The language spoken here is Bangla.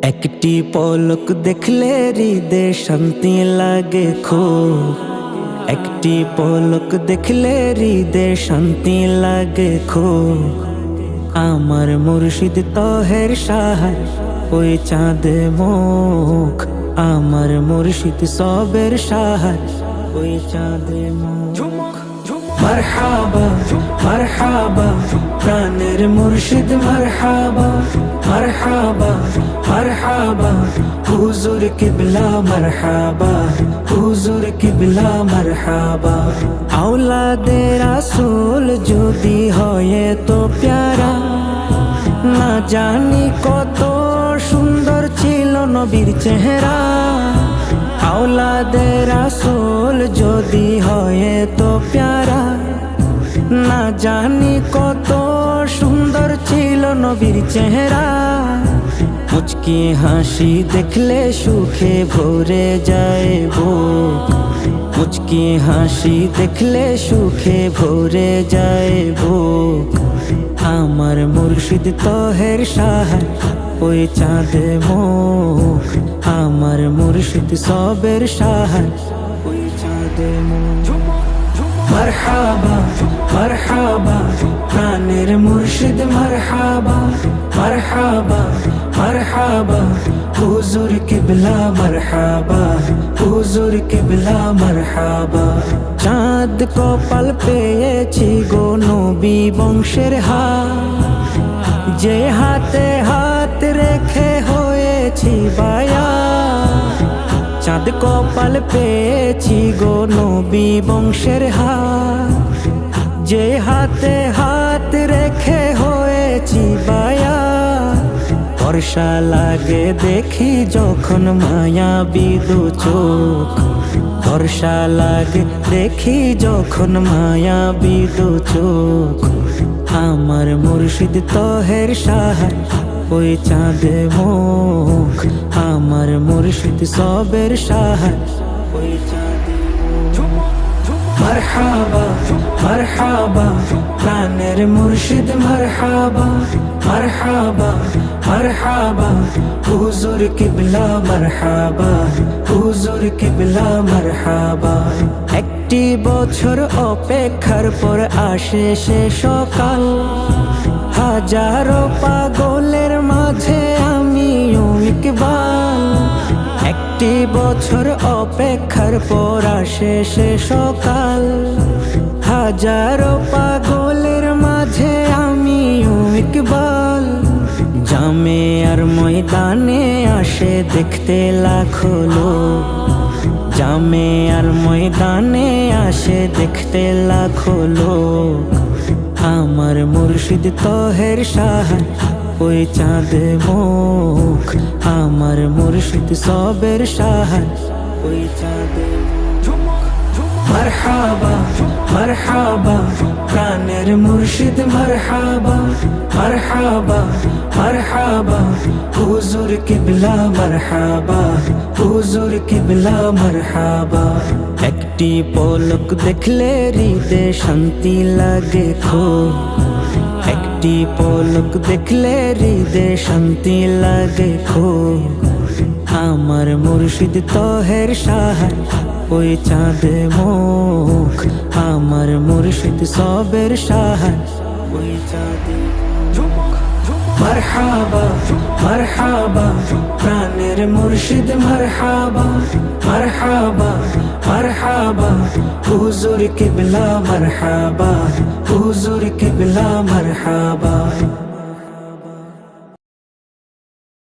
একটি পলক দেখলে হৃদয়ে শান্তি লাগে খুব। একটি পলক দেখলে হৃদয়ে শান্তি লাগে খুব। আমার মুর্শিদ তহের সাহার ওই চাঁদ মুখ। আমার মুর্শিদ সবের সাহার ওই চাঁদ মুখ। মারহাবা মারহাবা প্রাণের মুর্শিদ মারহাবা মারহাবা মারহাবা হুজুর কিবলা মারহাবা হুজুর কিবলা মারহাবা। আওলাদে রাসূল যদি হয় তো প্যারা, না জানি কত সুন্দর ছিল নবীর চেহারা। আওলাদে রাসূল যদি হয় তো প্যারা, না জানি কত সুন্দর ছিল নবীর চেহারা। মুচকি হাসি দেখলে সুখে ভরে যায় বুক। মুচকি হাসি দেখলে সুখে ভরে যায় বুক। আমার মুর্শিদ তহের সাহার ওই চাঁদ মুখ। আমার মুর্শিদ সবের সাহার ওই চাঁদ মুখ। মারহাবা মারহাবা প্রাণের মুর্শিদ মারহাবা মারহাবা মারহাবা হুজুর কিবলা মারহাবা হুজুর কিবলা মারহাবা। চাঁদ কপাল পেয়েছি গো নবী বংশের হাত, যে হাতে হাত রেখে হয়েছি বায়া। চাঁদ কপাল পেয়েছি গো নবী বংশের হাত, যে হাতে হাত রেখে হয়েছি বায়া। বর্ষা লাগে দেখি যখন মায়াবী দু চোখ। বর্ষা লাগে দেখি যখন মায়াবী দু চোখ। আমার মুর্শিদ তহের সাহার ওই চাঁদ মুখ। আমার মুর্শিদ সবের সাহার ওই চাঁদ মুখ। মারহাবা মারহাবা প্রাণের মুর্শিদ মারহাবা মারহাবা মারহাবা হুজুর কিবলা মারহাবা হুজুর কিবলা মারহাবা। একটি বছর অপেক্ষার পর আসে সে সকাল, হাজারো পাগলের মাঝে আমিও ইকবাল। একটি বছর অপেক্ষার পর আসে সে সকাল, হাজারো পাগলের মাঝে আমিও ইকবাল। জামে আর ময়দানে আসে দেখতে লাখো লোক। জামে আর ময়দানে আসে দেখতে লাখো লোক। আমার মুর্শিদ তহের সাহার ওই চাঁদ মুখ। আমার মুর্শিদ সবের সাহার ওই চাঁদ মুখ। মারহাবা মারহাবা প্রাণের মুর্শিদ মারহাবা মারহাবা মারহাবা হুজুর কিবলা মারহাবা হুজুর কিবলা মারহাবা। একটি পলক দেখলে হৃদয়ে শান্তি লাগে খুব। একটি পলক দেখলে হৃদয়ে শান্তি লাগে খুব। আমার মুর্শিদ তহের সাহার ওই চাঁদ মুখ। আমার মুর্শিদ সবের সাহার ওই চাঁদ মুখ। মারহাবা মারহাবা প্রাণের মুর্শিদ মারহাবা মারহাবা মারহাবা হুজুর কিবলা মারহাবা হুজুর কিবলা মারহাবা।